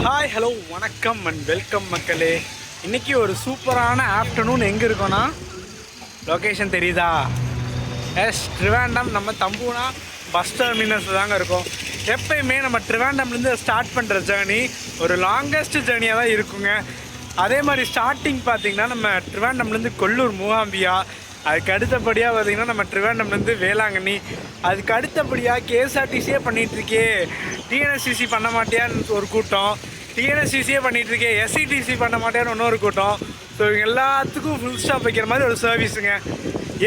Hi hello வணக்கம் and welcome மக்களே. இன்றைக்கி ஒரு சூப்பரான ஆஃப்டர்நூன் எங்கே இருக்கோன்னா, லொக்கேஷன் தெரியுதா? எஸ், ட்ரிவாண்டம். நம்ம தம்பூனா பஸ் டெர்மினஸ் தாங்க இருக்கோம். எப்பயுமே நம்ம ட்ரிவாண்டம்லேருந்து ஸ்டார்ட் பண்ணுற ஜேர்னி ஒரு லாங்கஸ்ட் ஜேர்னியாக தான் இருக்குங்க. அதே மாதிரி ஸ்டார்டிங் பார்த்திங்கன்னா நம்ம ட்ரிவாண்டம்லேருந்து கொல்லூர் மூகாம்பியா, அதுக்கு அடுத்தபடியாக பார்த்திங்கன்னா நம்ம ட்ரிவாண்டம்லேருந்து வேளாங்கண்ணி, அதுக்கு அடுத்தபடியாக கேஎஸ்ஆர்டிசியே பண்ணிகிட்ருக்கே, டிஎன்எஸ்சிசி பண்ண மாட்டியான்னு ஒரு கூட்டம், டிஎன்எஸ்சிசியே பண்ணிகிட்ருக்கே, எஸ்சிடிசி பண்ண மாட்டியான்னு இன்னொரு கூட்டம். ஸோ எல்லாத்துக்கும் ஃபுல் ஸ்டாப் வைக்கிற மாதிரி ஒரு சர்வீஸுங்க.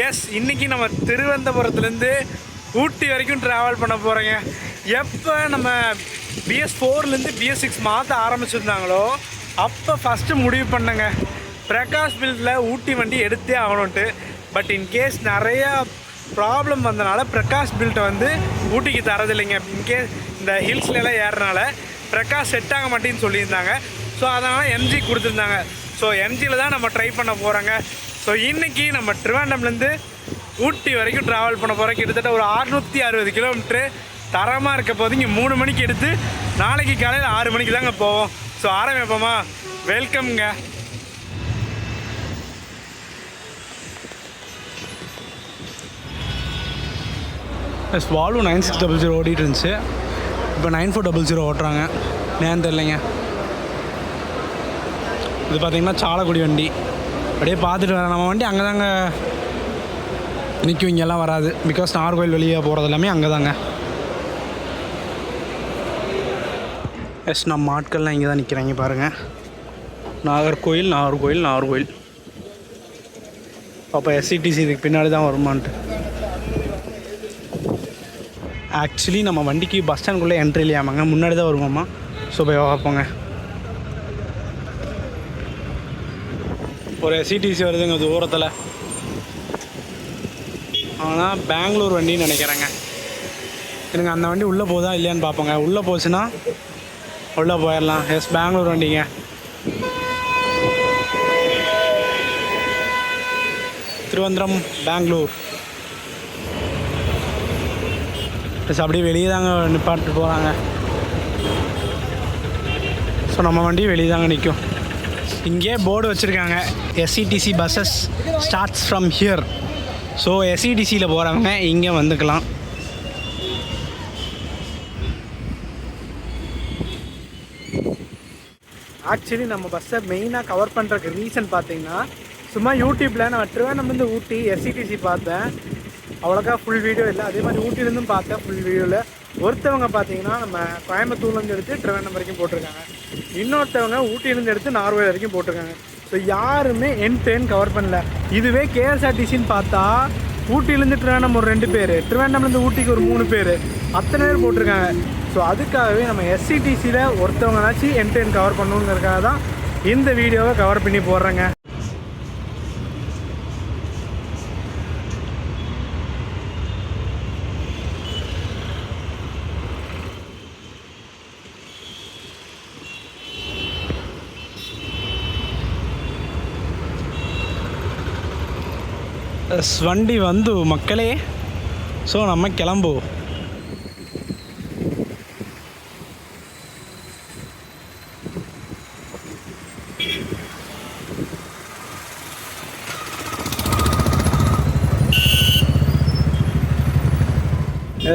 எஸ், இன்றைக்கி நம்ம திருவனந்தபுரத்துலேருந்து ஊட்டி வரைக்கும் ட்ராவல் பண்ண போகிறோங்க. எப்போ நம்ம BS4லேருந்து BS6 மாற்ற ஆரம்பிச்சிருந்தாங்களோ அப்போ ஃபஸ்ட்டு முடிவு பண்ணேங்க, பிரகாஷ் பில்டில் ஊட்டி வண்டி எடுத்தே ஆகணுன்ட்டு. பட் இன்கேஸ் நிறையா ப்ராப்ளம் வந்தனால பிரகாஷ் பில்ட்டை வந்து ஊட்டிக்கு தரதில்லைங்க. இன்கேஸ் இந்த ஹில்ஸ்லாம் ஏறனால பிரகாஷ் செட் ஆக மாட்டேன்னு சொல்லியிருந்தாங்க. ஸோ அதனால் MG கொடுத்துருந்தாங்க. ஸோ MGயில் தான் நம்ம ட்ரை பண்ண போகிறோங்க. ஸோ இன்றைக்கி நம்ம ட்ரிவாண்டம்லேருந்து ஊட்டி வரைக்கும் ட்ராவல் பண்ண போகிறோம். கிட்டத்தட்ட ஒரு 660 கிலோமீட்ரு தரமாக இருக்க போது. இங்கே 3 மணிக்கு எடுத்து நாளைக்கு காலையில் 6 மணிக்கு தாங்க போவோம். ஸோ ஆரம்பிப்போமா? வெல்கம்ங்க. வால்வோ 9600 ஓடிட்டு இருந்துச்சு. இப்போ 9400 ஓட்டுறாங்க. நேரம் தெரிலைங்க. இது பார்த்திங்கன்னா சாலக்குடி வண்டி. அப்படியே பார்த்துட்டு வரேன். நம்ம வண்டி அங்கே தாங்க நிற்கும், இங்கெல்லாம் வராது. பிகாஸ் நாகர்கோவில் வெளியே போகிறது எல்லாமே அங்கே தாங்க. எஸ், நம்ம ஆட்கள்லாம் இங்கே தான் நிற்கிறாங்க பாருங்கள். நாகர்கோவில். அப்போ SCTC இதுக்கு பின்னாடி தான் வருமான்ட்டு. ஆக்சுவலி நம்ம வண்டிக்கு பஸ் ஸ்டாண்டுக்குள்ளே என்ட்ரி இல்லையாமாங்க, முன்னாடி தான் வருவோம்மா. ஸோ போய் பார்ப்போங்க. ஒரு SCTC வருதுங்க தூரத்தில். ஆனால் பெங்களூர் வண்டின்னு நினைக்கிறேங்க. எனக்கு அந்த வண்டி உள்ளே போதா இல்லையான்னு பார்ப்போங்க. உள்ளே போச்சுன்னா உள்ளே போயிடலாம். எஸ், பெங்களூர் வண்டிங்க. திருவனந்தபுரம் பெங்களூர். ப்ளஸ் அப்படியே வெளியே தாங்க நிப்பாட்டு போகிறாங்க. ஸோ நம்ம வண்டி வெளியே தாங்க நிற்கும். இங்கே போர்டு வச்சுருக்காங்க, SCTC buses starts from here. So SCTCயில் போகிறவங்க இங்கே வந்துக்கலாம். ஆக்சுவலி நம்ம பஸ்ஸை மெயினாக கவர் பண்ணுறதுக்கு ரீசன் பார்த்தீங்கன்னா, சும்மா யூடியூப்பில் நான் ட்ரிவாண்டம்லேருந்து ஊட்டி SCTC பார்த்தேன். அவ்வளோக்கா ஃபுல் வீடியோ இல்லை. அதே மாதிரி ஊட்டிலேருந்தும் பார்த்தேன் ஃபுல் வீடியோவில். ஒருத்தவங்க பார்த்தீங்கன்னா நம்ம கோயம்புத்தூர்லேருந்து எடுத்து ட்ரிவாண்டம் வரைக்கும் போட்டிருக்காங்க. இன்னொருத்தவங்க ஊட்டியிலேருந்து எடுத்து நார்வே வரைக்கும் போட்டிருக்காங்க. ஸோ யாருமே என் கவர் பண்ணல. இதுவே KSRTCன்னு பார்த்தா ஊட்டியிலேருந்து ட்ரிவாண்டம் ஒரு 2 பேர், ட்ரிவாண்டம்லேருந்து ஊட்டிக்கு ஒரு 3 பேர், அத்தனை பேர் போட்டிருக்காங்க. ஸோ அதுக்காகவே நம்ம SCTCயில் ஒருத்தவங்கனாச்சும் என் கவர் பண்ணணுங்கிறதுக்காக தான் இந்த வீடியோவை கவர் பண்ணி போடுறேங்க. வண்டி வந்து மக்களே. ஸோ நம்ம கிளம்புவோம்.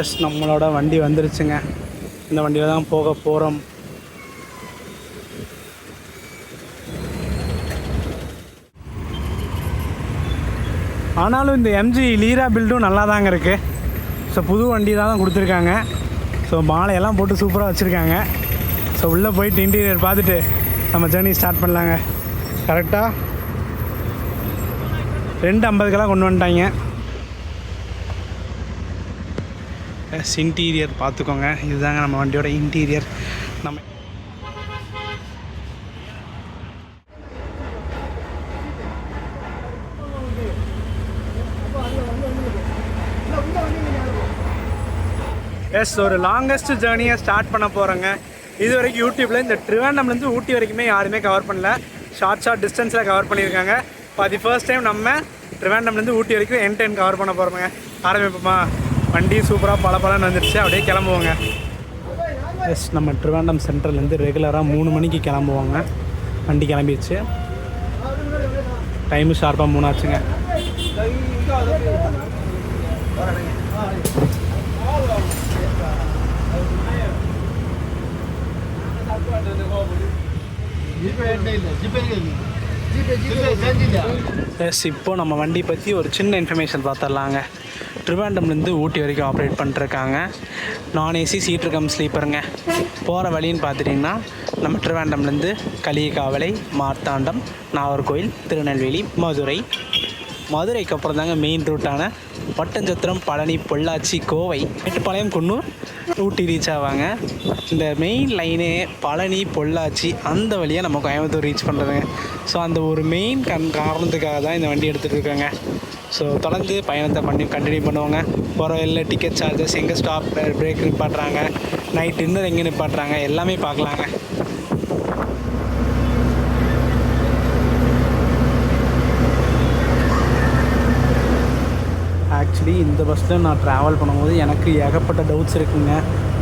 எஸ், நம்மளோட வண்டி வந்துருச்சுங்க. இந்த வண்டியில் தான் போக போகிறோம். ஆனாலும் இந்த MG லீரா பில்டும் நல்லா தாங்க இருக்குது. ஸோ புது வண்டி தான் கொடுத்துருக்காங்க. ஸோ மாலையெல்லாம் போட்டு சூப்பராக வச்சுருக்காங்க. ஸோ உள்ளே போயிட்டு இன்டீரியர் பார்த்துட்டு நம்ம ஜேர்னி ஸ்டார்ட் பண்ணலாங்க. கரெக்டாக 2:50 கொண்டு வந்துட்டாங்க. எஸ், இன்டீரியர் பார்த்துக்கோங்க. இதுதாங்க நம்ம வண்டியோட இன்டீரியர். நம்ம எஸ், ஒரு லாங்கஸ்ட் ஜேர்னியை ஸ்டார்ட் பண்ண போகிறோங்க. இது வரைக்கும் யூடியூப்பில் இந்த ட்ரிவாண்டம்லேருந்து ஊட்டி வரைக்குமே யாருமே கவர் பண்ணல. ஷார்ட் டிஸ்டன்ஸில் கவர் பண்ணியிருக்காங்க. இப்போ அது ஃபர்ஸ்ட் டைம் நம்ம ட்ரிவாண்டம்லேருந்து ஊட்டி வரைக்கும் என் கவர் பண்ண போகிறோங்க. ஆரம்பிப்போமா? வண்டி சூப்பராக பல வந்துடுச்சு. அப்படியே கிளம்புவோங்க. எஸ், நம்ம ட்ரிவாண்டம் சென்ட்ரல்லேருந்து ரெகுலராக 3 மணிக்கு கிளம்புவாங்க. வண்டி கிளம்பிடுச்சு. டைமு ஷார்ப்பாக 3 ஆச்சுங்க. எஸ், இப்போ நம்ம வண்டி பற்றி ஒரு சின்ன இன்ஃபர்மேஷன் பார்த்துடலாங்க. ட்ரிவாண்டம்லேருந்து ஊட்டி வரைக்கும் ஆப்ரேட் பண்ணிட்டுருக்காங்க. நான் ஏசி சீட்ரு கம் ஸ்லீப்பருங்க. போகிற வழின்னு பார்த்துட்டிங்கன்னா நம்ம ட்ரிவாண்டம்லேருந்து களியக்காவலை, மார்த்தாண்டம், நாகர்கோவில், திருநெல்வேலி, மதுரைக்கு அப்புறம் தாங்க மெயின் ரூட்டான ஒட்டஞ்சத்திரம், பழனி, பொள்ளாச்சி, கோவை, மேட்டுப்பாளையம், குன்னூர், ஊட்டி ரீச் ஆவாங்க. இந்த மெயின் லைனே பழனி, பொள்ளாச்சி அந்த வழியாக நம்ம கோயம்புத்தூர் ரீச் பண்ணுறதுங்க. ஸோ அந்த ஒரு மெயின் காரணத்துக்காக தான் இந்த வண்டி எடுத்துகிட்டு இருக்காங்க. ஸோ தொடர்ந்து பயணத்தை கண்டினியூ பண்ணுவாங்க. போகிற வழியில் டிக்கெட் சார்ஜஸ், எங்கே ஸ்டாப் பிரேக் நிப்பாட்டுறாங்க, நைட் டின்னர் எங்கே நிப்பாட்டுறாங்க, எல்லாமே பார்க்கலாங்க. ஆக்சுவலி இந்த பஸ்ஸில் நான் ட்ராவல் பண்ணும்போது எனக்கு ஏகப்பட்ட டவுட்ஸ் இருக்குங்க.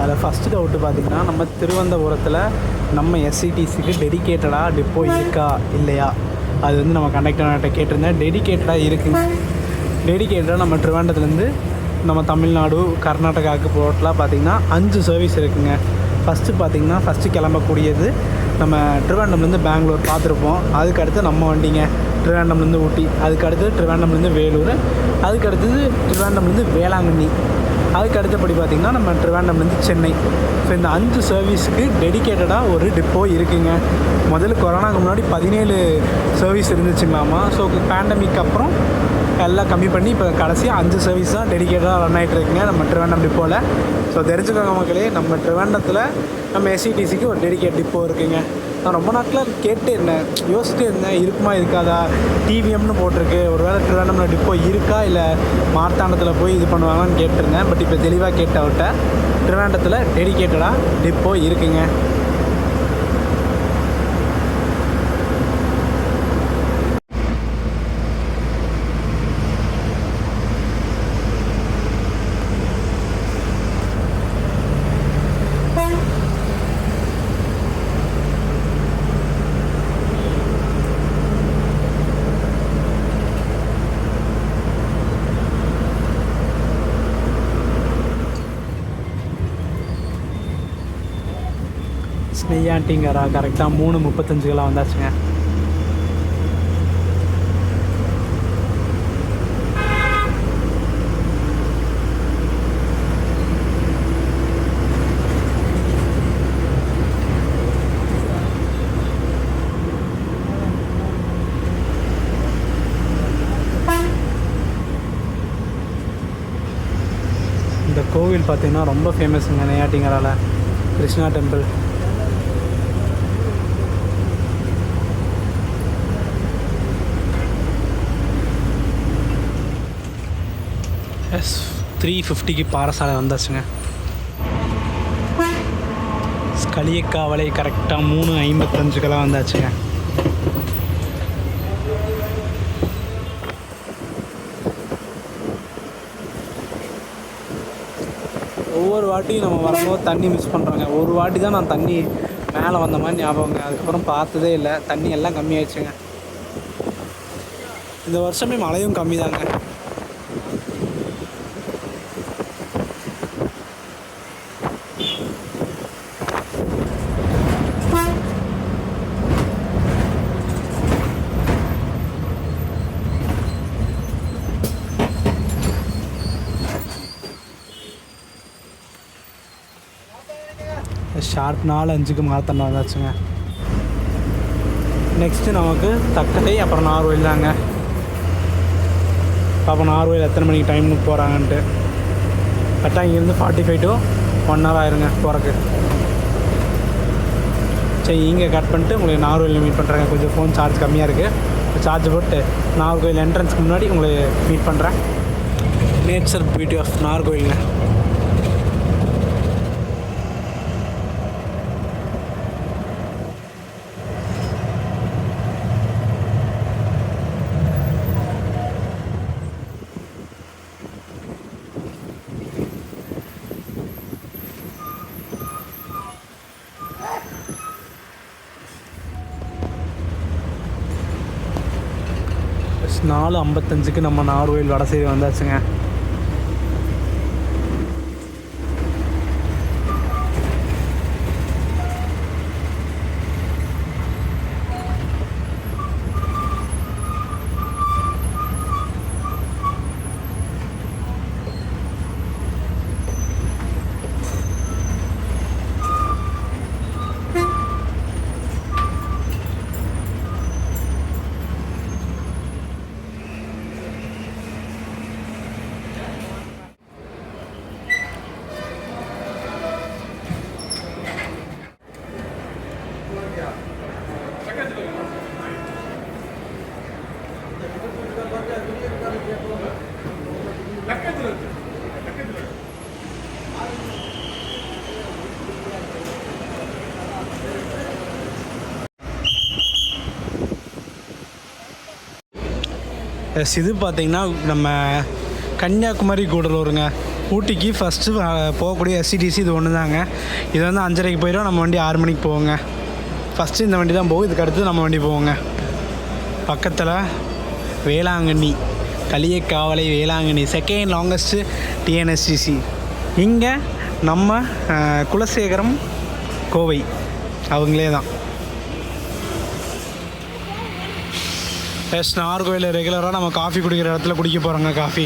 அதில் ஃபஸ்ட்டு டவுட்டு பார்த்திங்கன்னா, நம்ம திருவனந்தபுரத்தில் நம்ம எஸ்சிடிசிக்கு டெடிக்கேட்டடாக டிப்போ இருக்கா இல்லையா, அது வந்து நம்ம கண்டக்டர்கிட்ட கேட்டிருந்தேன். டெடிக்கேட்டடாக இருக்குங்க. டெடிக்கேட்டடாக நம்ம ட்ரிவாண்டத்துலேருந்து நம்ம தமிழ்நாடு, கர்நாடகாவுக்கு போட்டலாம் பார்த்திங்கன்னா 5 சர்வீஸ் இருக்குதுங்க. ஃபஸ்ட்டு கிளம்பக்கூடியது நம்ம ட்ரிவாண்டம்லேருந்து பெங்களூர் பார்த்துருப்போம். அதுக்கடுத்து நம்ம வண்டிங்க ட்ரிவாண்டம்லேருந்து ஊட்டி, அதுக்கடுத்து ட்ரிவாண்டம்லேருந்து வேலூர், அதுக்கடுத்தது ட்ரிவாண்டம்லேருந்து வேளாங்கண்ணி, அதுக்கு அடுத்தபடி பார்த்திங்கன்னா நம்ம ட்ரிவாண்டம்லேருந்து சென்னை. ஸோ இந்த 5 சர்வீஸுக்கு டெடிக்கேட்டடாக ஒரு டிப்போ இருக்குதுங்க. முதல்ல கொரோனாவுக்கு முன்னாடி 17 சர்வீஸ் இருந்துச்சுங்களாமா. ஸோ பேண்டமிக் அப்புறம் எல்லாம் கம்மி பண்ணி இப்போ கடைசியாக 5 சர்வீஸ் தான் டெடிக்கேட்டடாக ரன் ஆகிட்டு இருக்குங்க நம்ம ட்ரிவாண்டம் டிப்போவில். ஸோ தெரிஞ்சுக்கோங்க மக்களே, நம்ம ட்ரிவாண்டத்தில் நம்ம எஸ்சிடிசிக்கு ஒரு டெடிக்கேட் டிப்போ இருக்குதுங்க. நான் ரொம்ப நாட்களாக யோசிச்சுட்டே இருந்தேன், இருக்குமா இருக்காதா, டிவிஎம்னு போட்டிருக்கு, ஒரு வேளை ட்ரிவாண்டமில் டிப்போ இருக்கா இல்லை மார்த்தாண்டத்தில் போய் இது பண்ணுவாங்களான்னு கேட்டிருந்தேன். பட் இப்போ தெளிவாக கேட்டவிட்ட ட்ரிவாண்டத்தில் டெடிக்கேட்டடாக டிப்போ இருக்குங்க. நெய்யாண்டிங்கரா கரெக்டாக 3:35 வந்தாச்சுங்க. இந்த கோவில் பார்த்திங்கன்னா ரொம்ப ஃபேமஸுங்க நெய்யாண்டிங்கராவில், கிருஷ்ணா டெம்பிள். எஸ், 3:50க்கு பாரசாலை வந்தாச்சுங்க. களியக்காவலை கரெக்டாக 3:55 வந்தாச்சுங்க. ஒவ்வொரு வாட்டியும் நம்ம வரும்போது தண்ணி மிஸ் பண்ணுறோங்க. ஒரு வாட்டி தான் நான் தண்ணி மேலே வந்த மாதிரி ஞாபகங்க. அதுக்கப்புறம் பார்த்ததே இல்லை. தண்ணி எல்லாம் கம்மியாயிடுச்சுங்க. இந்த வருஷமே மழையும் கம்மி தாங்க. ஷார்ப் 4:05க்கு மார்த்தாண்டம் வந்தாச்சுங்க. நெக்ஸ்ட்டு நமக்கு தக்கலை, அப்புறம் நாகர்கோவில் தாங்க. பார்ப்போம் நாகர்கோவில் எத்தனை மணிக்கு டைம்னு போகிறாங்கன்ட்டு. கரெக்டாக இங்கேருந்து 45 to 1 hour ஆயிருங்க போகிறக்கு. சரி, இங்கே கட் பண்ணிட்டு உங்களுக்கு நாகர்கோவில் மீட் பண்ணுறேங்க. கொஞ்சம் ஃபோன் சார்ஜ் கம்மியாக இருக்குது. சார்ஜ் போட்டு நாகர்கோவில் என்ட்ரன்ஸ்க்கு முன்னாடி உங்களை மீட் பண்ணுறேன். Nature beauty of நாகர்கோவிலுங்க. 4:55 நம்ம நாகர்கோவில் வடசேரி வந்தாச்சுங்க. இது பார்த்திங்கன்னா நம்ம கன்னியாகுமரி கூடலூருங்க. ஊட்டிக்கு ஃபஸ்ட்டு போகக்கூடிய எஸ்சிடிசி இது ஒன்று தாங்க. இது வந்து 5:30க்கு போயிடும், நம்ம வண்டி 6 மணிக்கு போவோங்க. ஃபஸ்ட்டு இந்த வண்டி தான் போகும், இதுக்கு அடுத்து நம்ம வண்டி போவோங்க. பக்கத்தில் Velankanni, Kaliyakkavilai Velankanni second longest TNSTC. இங்கே நம்ம குலசேகரம் கோவை அவங்களே தான். நாகர்கோவில் ரெகுலராக நம்ம காஃபி குடிக்கிற இடத்துல குடிக்க போகிறோங்க காஃபி.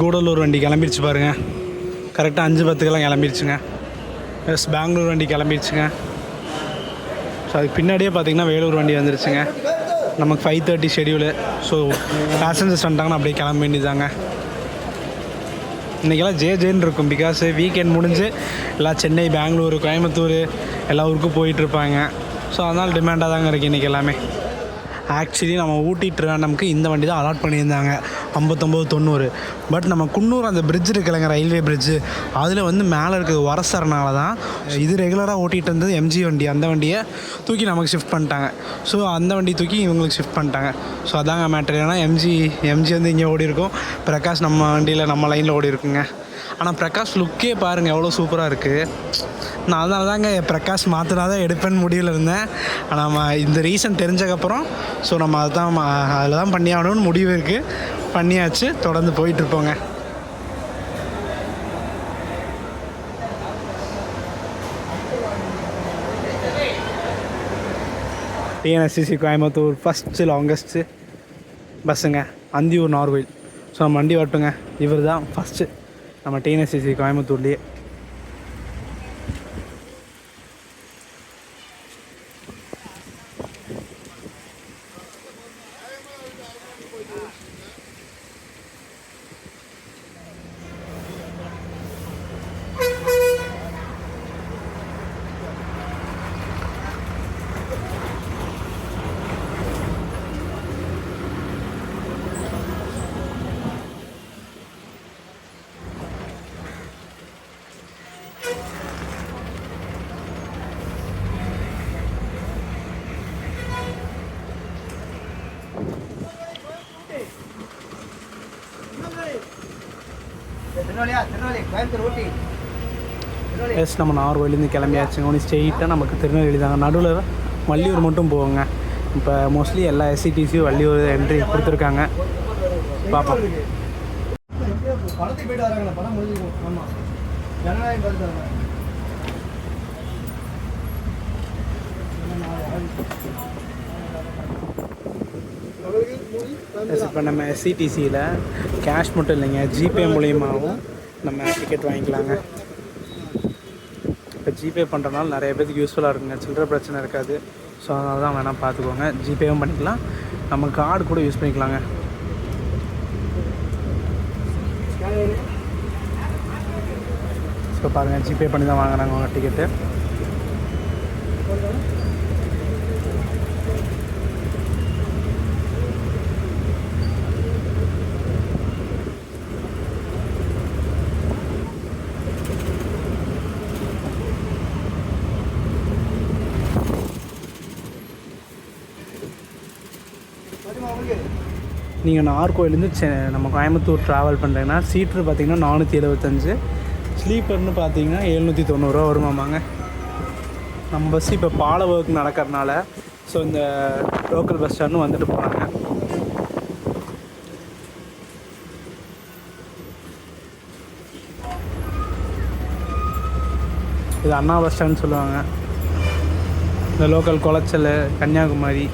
கூடலூர் வண்டி கிளம்பிடுச்சு பாருங்கள். கரெக்டாக 5:10 கிளம்பிடுச்சுங்க. பெங்களூர் வண்டி கிளம்பிடுச்சுங்க. ஸோ அதுக்கு பின்னாடியே பார்த்திங்கன்னா வேலூர் வண்டி வந்துருச்சுங்க. நமக்கு 5:30 ஷெடியூலு. ஸோ பேசஞ்சர்ஸ் வந்துட்டாங்கன்னா அப்படியே கிளம்ப வேண்டியதாங்க. இன்றைக்கெல்லாம் ஜேன்னு இருக்கும். பிகாஸ் வீக்கெண்ட் முடிஞ்சு எல்லாம் சென்னை, பெங்களூரு, கோயம்புத்தூர் எல்லா ஊருக்கும் போயிட்டுருப்பாங்க. ஸோ அதனால் டிமாண்டாக தாங்க இருக்குது இன்றைக்கி எல்லாமே. ஆக்சுவலி நம்ம ஊட்டி ட்ரிவாண்டம்க்கு இந்த வண்டி தான் அலாட் பண்ணியிருந்தாங்க 5990. பட் நம்ம குன்னூர் அந்த பிரிட்ஜ் இருக்குல்லங்க, ரயில்வே பிரிட்ஜு, அதில் வந்து மேலே இருக்கிறது வரசறனால தான் இது ரெகுலராக ஓட்டிகிட்டு இருந்தது எம்ஜி வண்டி. அந்த வண்டியை தூக்கி நமக்கு ஷிஃப்ட் பண்ணிட்டாங்க. ஸோ அந்த வண்டி தூக்கி இவங்களுக்கு ஷிஃப்ட் பண்ணிட்டாங்க. ஸோ அதாங்க மேட்டர். ஏன்னா எம்ஜி வந்து இங்கே ஓடி இருக்கும், பிரகாஷ் நம்ம வண்டியில் நம்ம லைனில் ஓடி இருக்குங்க. ஆனால் பிரகாஷ் லுக்கே பாருங்கள் எவ்வளோ சூப்பராக இருக்குது. நான் அதனால தாங்க பிரகாஷ் மாற்றினா தான் எடுப்பேன்னு முடிவில் இருந்தேன். ஆனால் நம்ம இந்த ரீசன் தெரிஞ்சக்கப்புறம் ஸோ நம்ம அதில் தான் பண்ணி ஆகணும்னு முடிவு இருக்குது. பண்ணியாச்சு, தொடர்ந்து போயிட்டுருப்போங்க. டிஎன்எஸ்டிசி கோயம்புத்தூர் ஃபஸ்ட்டு லாங்கஸ்ட்டு பஸ்ஸுங்க, அந்தியூர் நாகர்கோவில். ஸோ நம்ம வண்டி வரட்டுங்க. இவர் தான் ஃபஸ்ட்டு நம்ம டிஎன்எஸ்டிசி கோயம்புத்தூர்லேயே. எஸ், நம்ம நாகர்கோவிலேருந்து கிளம்பியாச்சுங்க. ஒன்று ஸ்ட்ரெயிட்டாக நமக்கு திருநெல்வேலி தாங்க. நடுவில் வள்ளியூர் மட்டும் போவோங்க. இப்போ மோஸ்ட்லி எல்லா எஸ்சிடிசியும் வள்ளியூர் என்ட்ரி கொடுத்துருக்காங்க. பார்ப்போம். இப்போ நம்ம எஸ்சிடிசியில் கேஷ் மட்டும் இல்லைங்க, ஜிபே மூலியமாகவும் நம்ம டிக்கெட் வாங்கிக்கலாங்க. இப்போ ஜிபே பண்ணுறதுனால நிறைய பேருக்கு யூஸ்ஃபுல்லாக இருக்குங்க. சில்லற பிரச்சனை இருக்காது. ஸோ அதனால தான் வேணால் பார்த்துக்கோங்க. ஜிபேவும் பண்ணிக்கலாம், நம்ம கார்டு கூட யூஸ் பண்ணிக்கலாங்க. ஸோ பாருங்கள், ஜிபே பண்ணி தான் வாங்குறாங்க அவங்க டிக்கெட்டு. நீங்கள் நாகர்கோவிலேருந்து நம்ம கோயம்புத்தூர் ட்ராவல் பண்ணுறீங்கன்னா சீட்ரு பார்த்திங்கன்னா 475, ஸ்லீப்பர்னு பார்த்தீங்கன்னா 790 வருமாமாங்க. நம்ம பஸ் இப்போ பால ஒர்க் நடக்கிறதுனால ஸோ இந்த லோக்கல் பஸ் ஸ்டாண்டும் வந்துட்டு போகிறாங்க. இது அண்ணா பஸ் ஸ்டாண்ட் சொல்லுவாங்க. இந்த லோக்கல் குளச்சல், கன்னியாகுமரி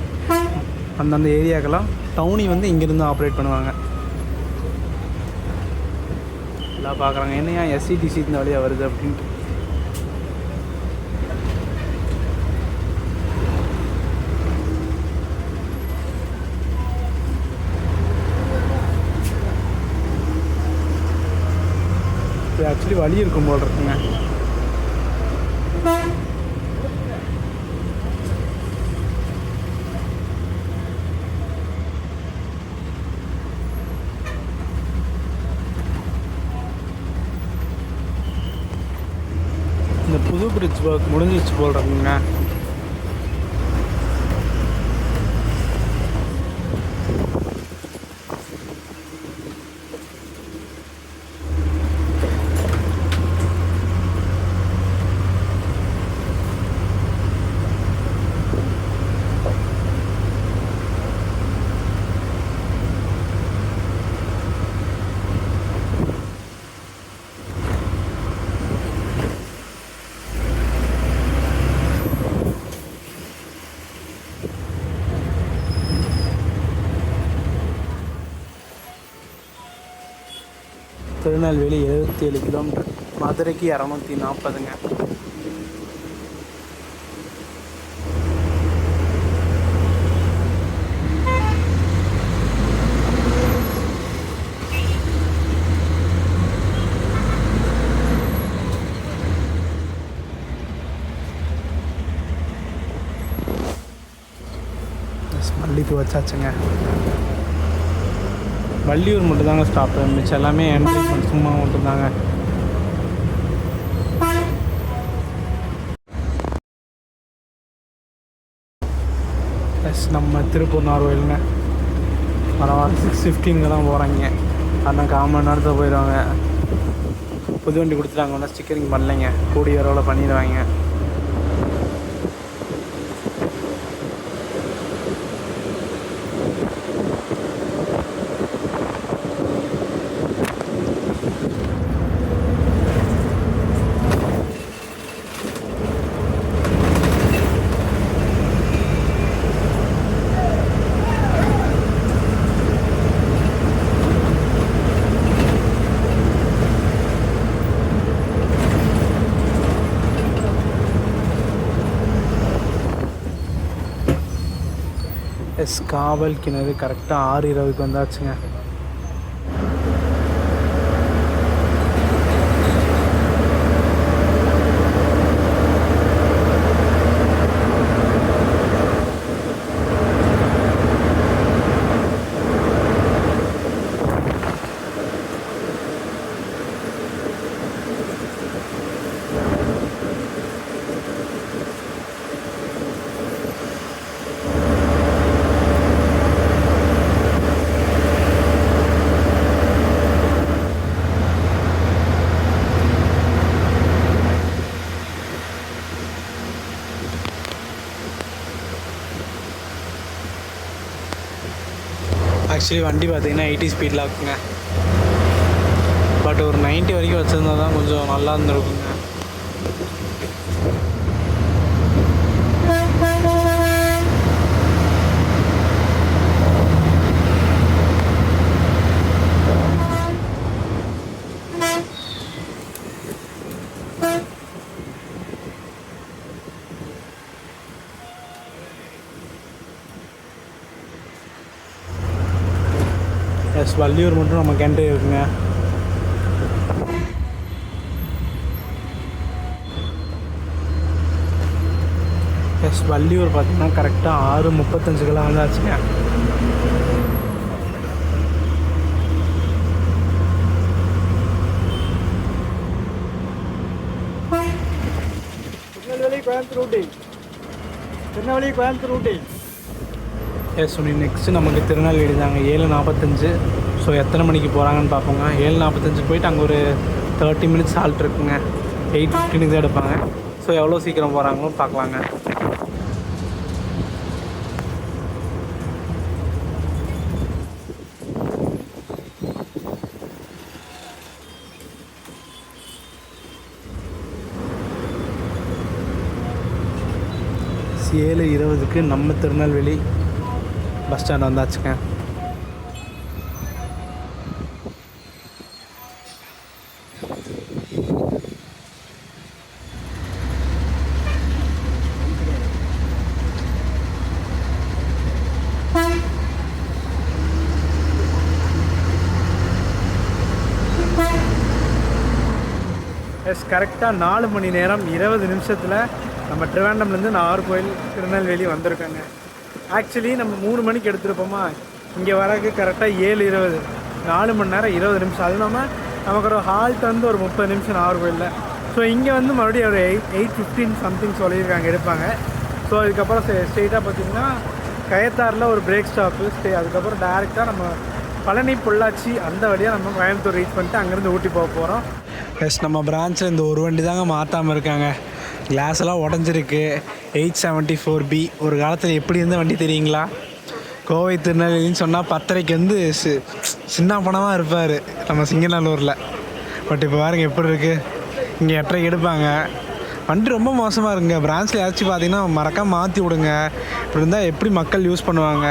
அந்தந்த ஏரியாக்கெல்லாம் டவுனி வந்து இங்கேருந்து ஆப்ரேட் பண்ணுவாங்க. எல்லாம் பார்க்குறாங்க என்னையா எஸ்சிடிசி இந்த வழியாக வருது அப்படின்ட்டு. இது ஆக்சுவலி வழி இருக்கும் போல் இருக்குங்க. இந்த புது பிரிட்ஜ் ஒர்க் முடிஞ்சிச்சு போல் இருக்குங்க. திருநெல்வேலி 77 கிலோமீட்டர், மதுரைக்கு 240ங்க. மல்லிக்கு வச்சாச்சுங்க. வள்ளியூர் மட்டும்தாங்க ஸ்டாப்பு, மிச்சம் எல்லாமே என்ட்ரிமெண்ட் சும்மா மட்டும்தாங்க. ப்ளஸ் நம்ம திருப்பூர் நார்வேலுங்க பரவாயில்ல 6:15 தான் போகிறாங்க. ஆனால் 1/4 மணி நேரத்தில் போயிடுவாங்க. புது வண்டி கொடுத்துட்டாங்க, ஒன்றும் ஸ்டிக்கரிங் பண்ணலைங்க, கூடிய வரவில் பண்ணிடுவாங்க. காவல் கிணறு கரெக்டாக 6:20க்கு வந்தாச்சுங்க. ஆக்சுவலி வண்டி பார்த்தீங்கன்னா 80 ஸ்பீடில் இருக்குங்க. பட் ஒரு 90 வரைக்கும் வச்சுருந்தா தான் கொஞ்சம் நல்லா இருந்திருக்குங்க. வள்ளியூர் மட்டும் நம்ம கேண்டே இருக்குங்க. வள்ளியூர் பார்த்தீங்கன்னா கரெக்டாக 6:35 வந்தாச்சுங்க. திருநெல்வேலி கோயம்புத்தூர் ரூட்டிங். சுனி நெக்ஸ்ட்டு நமக்கு திருநெல்வேலி தாங்க 7:45. ஸோ எத்தனை மணிக்கு போகிறாங்கன்னு பார்ப்போங்க. 7:45 போயிட்டு அங்கே ஒரு 30 மினிட்ஸ் ஹால்ட் இருக்குங்க. 8:15 தான் எடுப்பாங்க. ஸோ எவ்வளோ சீக்கிரம் போகிறாங்களோ பார்க்கலாங்க. ஏழு 20க்கு நம்ம திருநெல்வேலி பஸ் ஸ்டாண்ட் வந்தாச்சுங்க. கரெக்டாக 4 மணி நேரம் 20 நிமிஷத்தில் நம்ம ட்ரிவாண்டம்லேருந்து நாகர்கோவில் திருநெல்வேலி வந்திருக்கோங்க. ஆக்சுவலி நம்ம 3 மணிக்கு எடுத்துருப்போமா, இங்கே வரக்கு கரெக்டாக 7:20, 4 மணி நேரம் 20 நிமிஷம். அது இல்லாமல் நமக்கு ஒரு ஹால்ட் வந்து ஒரு 30 நிமிஷம் நாகர்கோவிலில். ஸோ இங்கே வந்து மறுபடியும் ஒரு 8:15 சம்திங் சொல்லியிருக்காங்க எடுப்பாங்க. ஸோ அதுக்கப்புறம் ஸ்ட்ரெயிட்டாக பார்த்திங்கன்னா கயத்தாரில் ஒரு பிரேக் ஸ்டாப்பு அதுக்கப்புறம் டேரெக்டாக நம்ம பழனி பொள்ளாச்சி அந்த வழியாக நம்ம கோயம்புத்தூர் ரீச் பண்ணிட்டு அங்கேருந்து ஊட்டி போக போகிறோம். நம்ம பிரான்ச்சில் இந்த ஒரு வண்டி தாங்க மாற்றாமல் இருக்காங்க. கிளாஸ் எல்லாம் உடஞ்சிருக்கு. 874B ஒரு காலத்தில் எப்படி இருந்த வண்டி தெரியுங்களா? கோவை திருநெல்வேலின்னு சொன்னால் 10:30க்கு வந்து சின்ன பணமாக இருப்பார் நம்ம சிங்கநல்லூரில். பட் இப்போ பாருங்க எப்படி இருக்குது. இங்கே 8:30க்கு எடுப்பாங்க. வண்டி ரொம்ப மோசமாக இருக்குங்க. பிரான்ச்சில் ஏதாச்சும் பார்த்தீங்கன்னா மறக்காம மாற்றி விடுங்க. இப்படி இருந்தால் எப்படி மக்கள் யூஸ் பண்ணுவாங்க?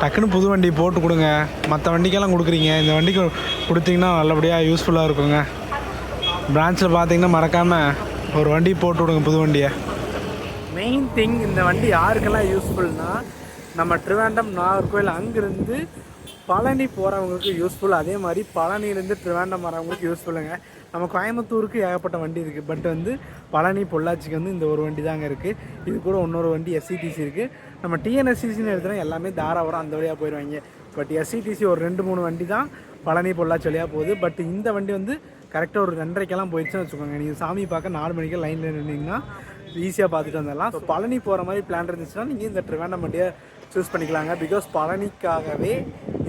டக்குன்னு புது வண்டி போட்டு கொடுங்க. மற்ற வண்டிக்கெல்லாம் கொடுக்குறீங்க, இந்த வண்டிக்கு கொடுத்தீங்கன்னா நல்லபடியாக யூஸ்ஃபுல்லாக இருக்குங்க. பிரான்ச்சில் பார்த்தீங்கன்னா மறக்காமல் ஒரு வண்டி போட்டு விடுங்க, புது வண்டியை. மெயின் திங் இந்த வண்டி யாருக்கெல்லாம் யூஸ்ஃபுல்னால் நம்ம ட்ரிவாண்டம் நாகர்கோவில் அங்கேருந்து பழனி போகிறவங்களுக்கு யூஸ்ஃபுல். அதே மாதிரி பழனிலேருந்து ட்ரிவாண்டம் வரவங்களுக்கு யூஸ்ஃபுல்லுங்க. நம்ம கோயம்புத்தூருக்கு ஏகப்பட்ட வண்டி இருக்குது. பட் வந்து பழனி பொள்ளாச்சிக்கு வந்து இந்த ஒரு வண்டி தாங்க இருக்குது. இது கூட இன்னொரு வண்டி SCTC இருக்குது. நம்ம TNSTCன்னு எடுத்துனா எல்லாமே தாராபுரம் அந்த வழியாக போயிடுவாங்க. பட் SCTC ஒரு 2-3 வண்டி தான் பழனி பொள்ளாச்சி வழியாக போகுது. பட் இந்த வண்டி வந்து கரெக்டாக ஒரு 2:30க்கெல்லாம் போயிடுச்சுன்னு வச்சுக்கோங்க. நீங்கள் சாமி பார்க்க 4 மணிக்கு லைனில் நின்றிங்கன்னா ஈஸியாக பார்த்துட்டு வந்துடலாம். ஸோ பழனி போகிற மாதிரி பிளான் இருந்துச்சுன்னா நீங்கள் இந்த ட்ரிவாண்டம் வண்டியை சூஸ் பண்ணிக்கலாங்க. பிகாஸ் பழனிக்காகவே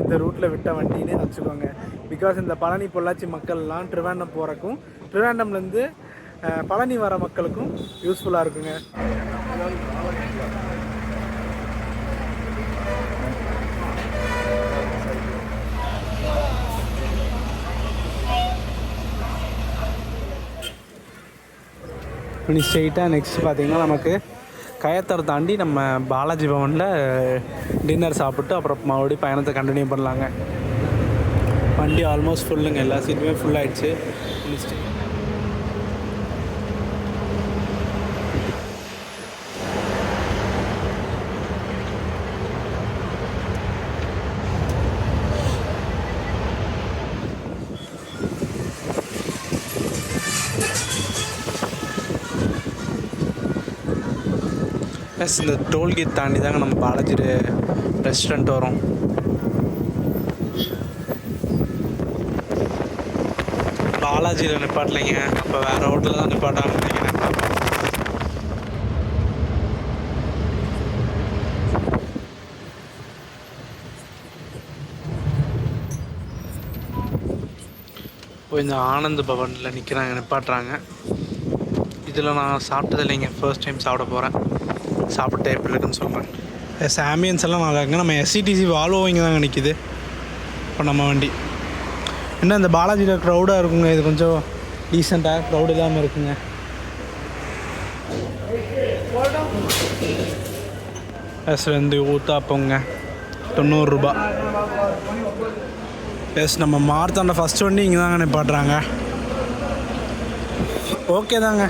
இந்த ரூட்டில் விட்ட வண்டினே வச்சுக்கோங்க. பிகாஸ் இந்த பழனி பொள்ளாச்சி மக்கள்லாம் ட்ரிவாண்டம் போகிறக்கும் ட்ரிவாண்டம்லேருந்து பழனி வர மக்களுக்கும் யூஸ்ஃபுல்லாக இருக்குங்க. இனி ஸ்ட்ரெயிட்டாக நெக்ஸ்ட் பார்த்திங்கன்னா நமக்கு கயத்தரை தாண்டி நம்ம பாலாஜி பவனில் டின்னர் சாப்பிட்டு அப்புறம் மறுபடியும் பயணத்தை கண்டினியூ பண்ணலாங்க. வண்டி ஆல்மோஸ்ட் ஃபுல்லுங்க. எல்லா சீட்டுமே ஃபுல் ஆகிடுச்சு. இந்த டோல்கேட் தாண்டி தாங்க நம்ம பாலாஜி ரெஸ்டாரண்ட் வரோம். பாலாஜியில் நிப்பாட்டலைங்க, அப்போ வேறு ஹோட்டலில் தான் நிப்பாட்டாங்க நினைக்கிறேன். இப்போ இந்த ஆனந்த் பவனில் நிற்கிறாங்க, நிப்பாட்டுறாங்க. இதில் நான் சாப்பிட்டது இல்லைங்க, ஃபர்ஸ்ட் டைம் சாப்பிட போகிறேன். சாப்பிட்டு எப்படி இருக்குன்னு சொல்கிறேன். ஆம்பியன்ஸ் எல்லாம் நல்லா இருக்குங்க. நம்ம SCTC வால்வோ இங்கே தாங்க நிற்கிது. இப்போ நம்ம வண்டி என்ன இந்த பாலாஜியில் க்ரௌடாக இருக்குங்க. இது கொஞ்சம் டீசெண்டாக க்ரௌட் இல்லாமல் இருக்குங்க. வந்து ஊத்தாப்போங்க 90 ரூபா. நம்ம மார்த்தாண்ட ஃபஸ்ட் வண்டி இங்கே தாங்க நிப்பாட்டுறாங்க. ஓகே தாங்க,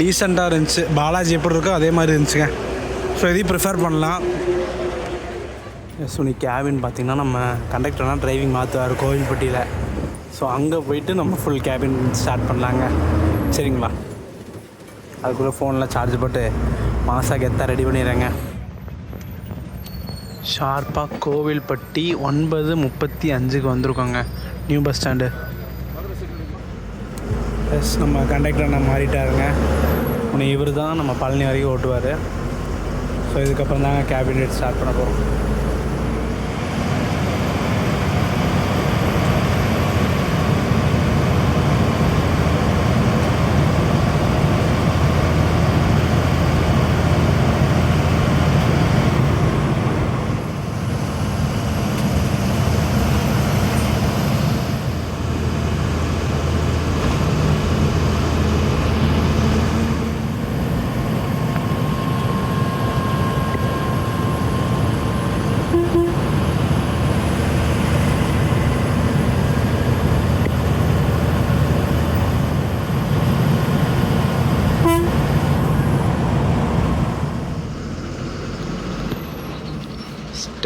டீசெண்டாக இருந்துச்சு. பாலாஜி எப்படி இருக்கோ அதே மாதிரி இருந்துச்சுங்க. ஸோ இதையும் ப்ரிஃபர் பண்ணலாம். ஸோ நீ கேபின் பார்த்திங்கன்னா நம்ம கண்டக்டர்னால் டிரைவிங் மாற்றுவார் கோவில்பட்டியில். ஸோ அங்கே போயிட்டு நம்ம ஃபுல் கேபின் ஸ்டார்ட் பண்ணலாங்க. சரிங்களா? அதுக்குள்ளே ஃபோனில் சார்ஜ் போட்டு மாதம் கெத்தாக ரெடி பண்ணிடுறேங்க. ஷார்ப்பாக கோவில்பட்டி 9:35க்கு வந்திருக்கோங்க நியூ பஸ் ஸ்டாண்டு. நம்ம கண்டக்டர் நான் மாறிட்டாருங்க. உன்னை இவர் தான் நம்ம பழனி வரைக்கும் ஓட்டுவார். ஸோ இதுக்கப்புறம் தாங்க கேபின் ஸ்டார்ட் பண்ண போகிறோம்.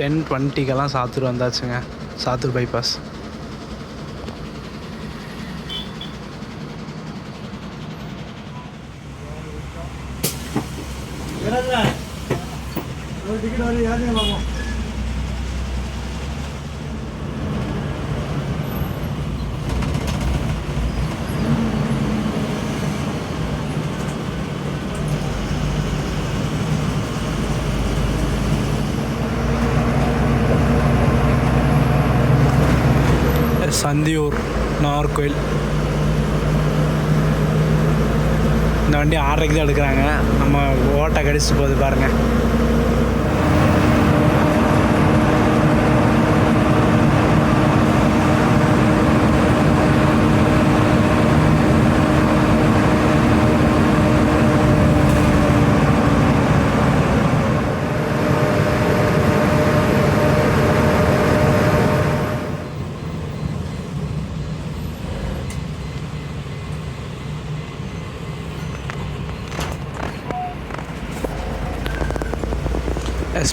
10:20 சாத்தூர் வந்தாச்சுங்க. சாத்தூர் பைபாஸ். சந்தியூர் நாகர்கோயில். இந்த வண்டி 6:30 தான் எடுக்கிறாங்க. நம்ம ஓட்டை கடிச்சிட்டு போகுது பாருங்கள்.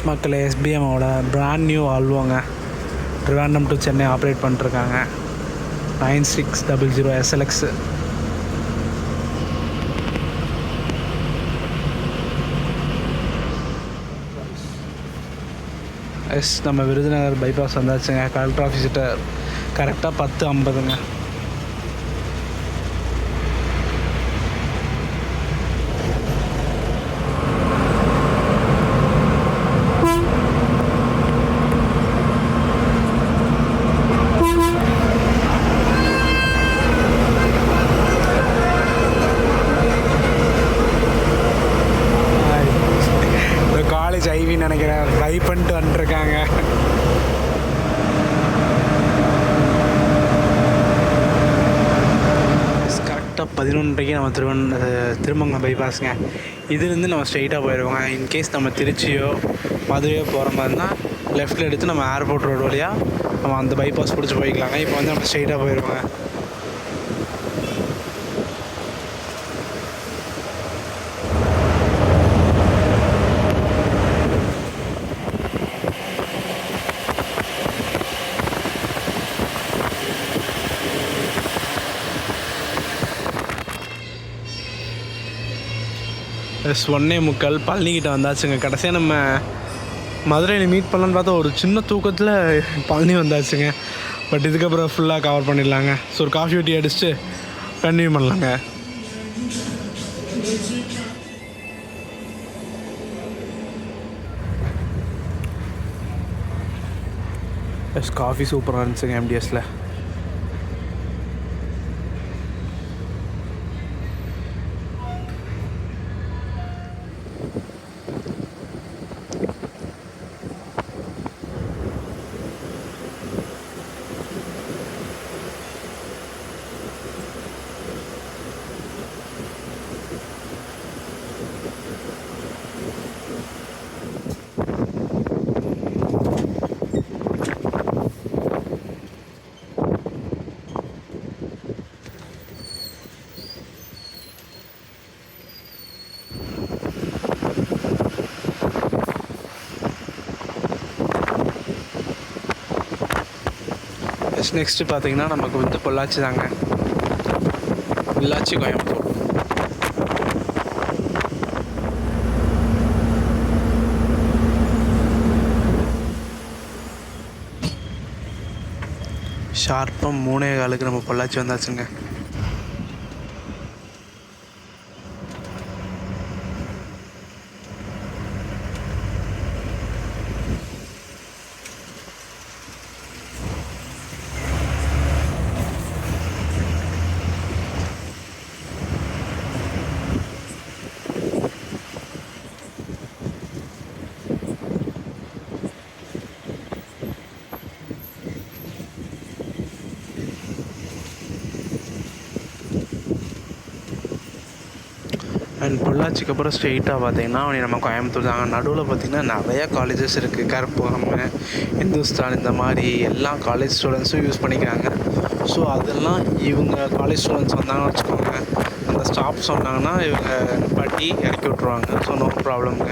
மக்களே, எஸ்பிஎம்மோட பிராண்ட் நியூ ஆல்வோங்க. ட்ரிவாண்டம் டு சென்னை ஆப்ரேட் பண்ணிட்டுருக்காங்க. 9600 SLX. நம்ம விருதுநகர் பைபாஸ் வந்தாச்சுங்க. கலெக்டர் ஆஃபீஸ்கிட்ட கரெக்டாக 10:50ங்க. நினைக்கிறேன் ட்ரை பண்ணிட்டு வந்துருக்காங்க. கரெக்டாக 11:30 நம்ம திருமங்கலம் பைபாஸுங்க. இதுலேருந்து நம்ம ஸ்ட்ரெயிட்டாக போயிடுவோங்க. இன்கேஸ் நம்ம திருச்சியோ மதுரையோ போகிற மாதிரினா லெஃப்ட்டில் எடுத்து நம்ம ஏர்போர்ட் ரோடு வழியாக நம்ம அந்த பைபாஸ் பிடிச்சி போய்க்கலாங்க. இப்போ வந்து நம்ம ஸ்ட்ரெயிட்டாக போயிடுவோங்க. ஒன்னே முக்கால் பழனிக்கிட்ட வந்தாச்சுங்க. கடைசியாக நம்ம மதுரையில் மீட் பண்ணலான்னு பார்த்தா ஒரு சின்ன தூக்கத்தில் பழனி வந்தாச்சுங்க. பட் இதுக்கப்புறம் ஃபுல்லாக கவர் பண்ணிடலாங்க. ஸோ ஒரு காஃபி ஊட்டி அடிச்சுட்டு கண்டினியூ பண்ணலாங்க. காஃபி சூப்பராக இருந்துச்சுங்க MDSல. நெக்ஸ்ட்டு பார்த்தீங்கன்னா நமக்கு வந்து பொள்ளாச்சி தாங்க. பொள்ளாச்சி கோயம்புத்தூர். ஷார்ப்பாக 3:15 நம்ம பொள்ளாச்சி வந்தாச்சுங்க. அண்ட் பொள்ளாச்சிக்கு அப்புறம் ஸ்ட்ரெயிட்டாக பார்த்தீங்கன்னா நம்ம கோயம்புத்தூர் தாங்க. நடுவில் பார்த்திங்கன்னா நிறையா காலேஜஸ் இருக்குது. கற்பகம், இந்துஸ்தான், இந்த மாதிரி எல்லா காலேஜ் ஸ்டூடெண்ட்ஸும் யூஸ் பண்ணிக்கிறாங்க. ஸோ அதெல்லாம் இவங்க காலேஜ் ஸ்டூடெண்ட்ஸ் வந்தாங்கன்னு வச்சுக்கோங்க, அந்த ஸ்டாப் சொன்னாங்கன்னா இவங்க பட்டி இறக்கி விட்ருவாங்க. ஸோ நோ ப்ராப்ளம்ங்க.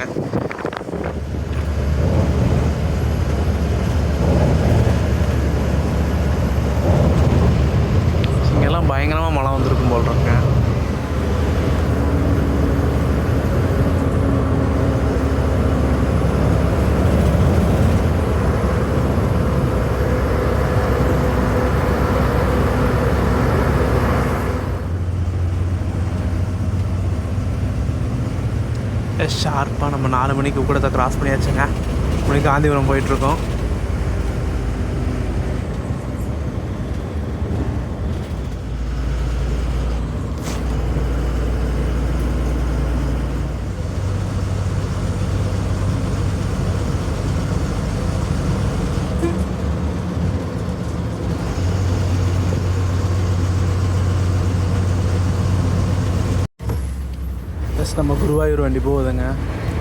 ஷார்ப்பாக நம்ம 4 மணிக்கு கூடத்தை க்ராஸ் பண்ணியாச்சுங்க. மணிக்கு காந்திபுரம் போயிட்டுருக்கோம். நம்ம குருவாயூர் வண்டி போகுதுங்க.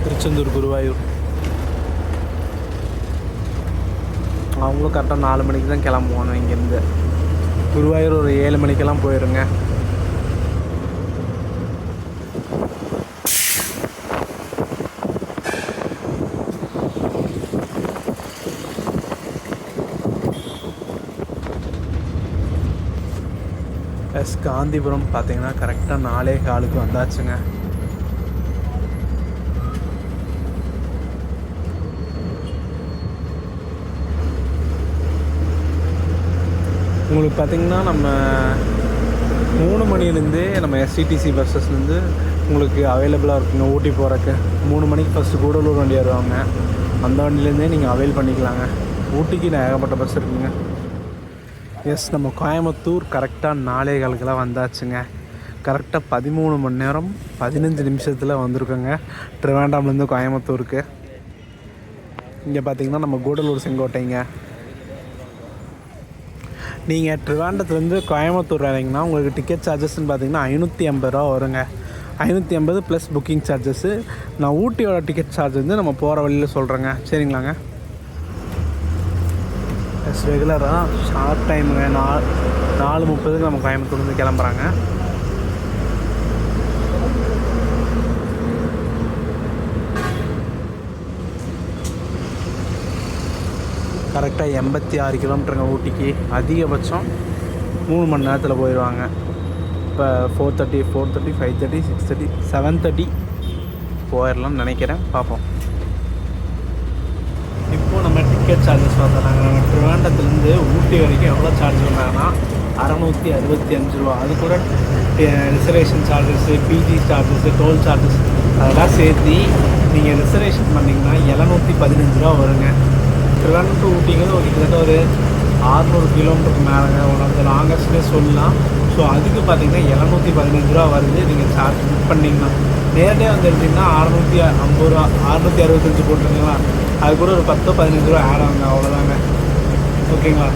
திருச்செந்தூர் குருவாயூர். அவங்களும் கரெக்டாக 4 மணிக்கு தான் கிளம்புவாங்க இங்கேருந்து. குருவாயூர் ஒரு 7 மணிக்கெல்லாம் போயிடுங்க. காந்திபுரம் பார்த்தீங்கன்னா கரெக்டாக 4:15 வந்தாச்சுங்க. உங்களுக்கு பார்த்திங்கன்னா நம்ம 3 மணிலேருந்தே நம்ம எஸ்சிடிசி பஸ்ஸஸ்லேருந்து உங்களுக்கு அவைலபிளாக இருக்குங்க. ஊட்டி போகிறக்கு 3 மணிக்கு ஃபஸ்ட்டு கூடலூர் வண்டி வருவாங்க. அந்த வண்டியிலேருந்தே நீங்கள் அவைல் பண்ணிக்கலாங்க. ஊட்டிக்கு ஏகப்பட்ட பஸ் இருக்குங்க. எஸ், நம்ம கோயம்புத்தூர் கரெக்டாக 4:15 வந்தாச்சுங்க. கரெக்டாக 13 மணி நேரம் 15 நிமிஷத்தில் வந்திருக்கோங்க ட்ரிவாண்டம்லேருந்து கோயம்புத்தூருக்கு. இங்கே பார்த்திங்கன்னா நம்ம கூடலூர் செங்கோட்டைங்க. நீங்கள் ட்ரிவாண்டத்துலேருந்து கோயம்புத்தூர் வரீங்கன்னா உங்களுக்கு டிக்கெட் சார்ஜஸ்ன்னு பார்த்தீங்கன்னா 580 ரூபா வருங்க. 580 ப்ளஸ் புக்கிங் சார்ஜஸ்ஸு. நான் ஊட்டியோட டிக்கெட் சார்ஜ் வந்து நம்ம போகிற வழியில் சொல்கிறேங்க. சரிங்களாங்க. எஸ், ரெகுலராக ஷார்ட் டைமுங்க. 4:30 நம்ம கோயம்புத்தூர்லேருந்து கிளம்புறாங்க. கரெக்டாக 86 கிலோமீட்டருங்க ஊட்டிக்கு. அதிகபட்சம் 3 மணி நேரத்தில் போயிடுவாங்க. இப்போ 4:30, 5:30, 6:30, 7:30 போயிடலாம்னு நினைக்கிறேன். பார்ப்போம். இப்போது நம்ம டிக்கெட் சார்ஜஸ் பார்த்துறாங்க. நம்ம ட்ரிவாண்டத்துலேருந்து ஊட்டி வரைக்கும் எவ்வளோ சார்ஜ் பண்ணுறாங்கன்னா 665 ரூபா. அது கூட reservation charges, PG charges, toll charges அதெல்லாம் சேர்த்து நீங்கள் ரிசர்வேஷன் பண்ணிங்கன்னா 715 ரூபா வருங்க. ட்ரிவாண்டம் டு ஊட்டிங்கிறது ஒரு கிட்டத்தட்ட ஒரு 600 கிலோமீட்டருக்கு மேலேங்க. ஒன் ஆஃப் த லாங்கஸ்ட்னே சொல்லலாம். ஸோ அதுக்கு பார்த்தீங்கன்னா 715 ரூபா வருது. நீங்கள் சார்ஜ் புக் பண்ணிங்கன்னா நேரடியாக வந்து எடுத்திங்கன்னா 650 ரூபா, 665 போட்டுருங்களா. அது கூட ஒரு 10-15 ரூபா ஆட் ஆகுங்க. அவ்வளோதாங்க. ஓகேங்களா.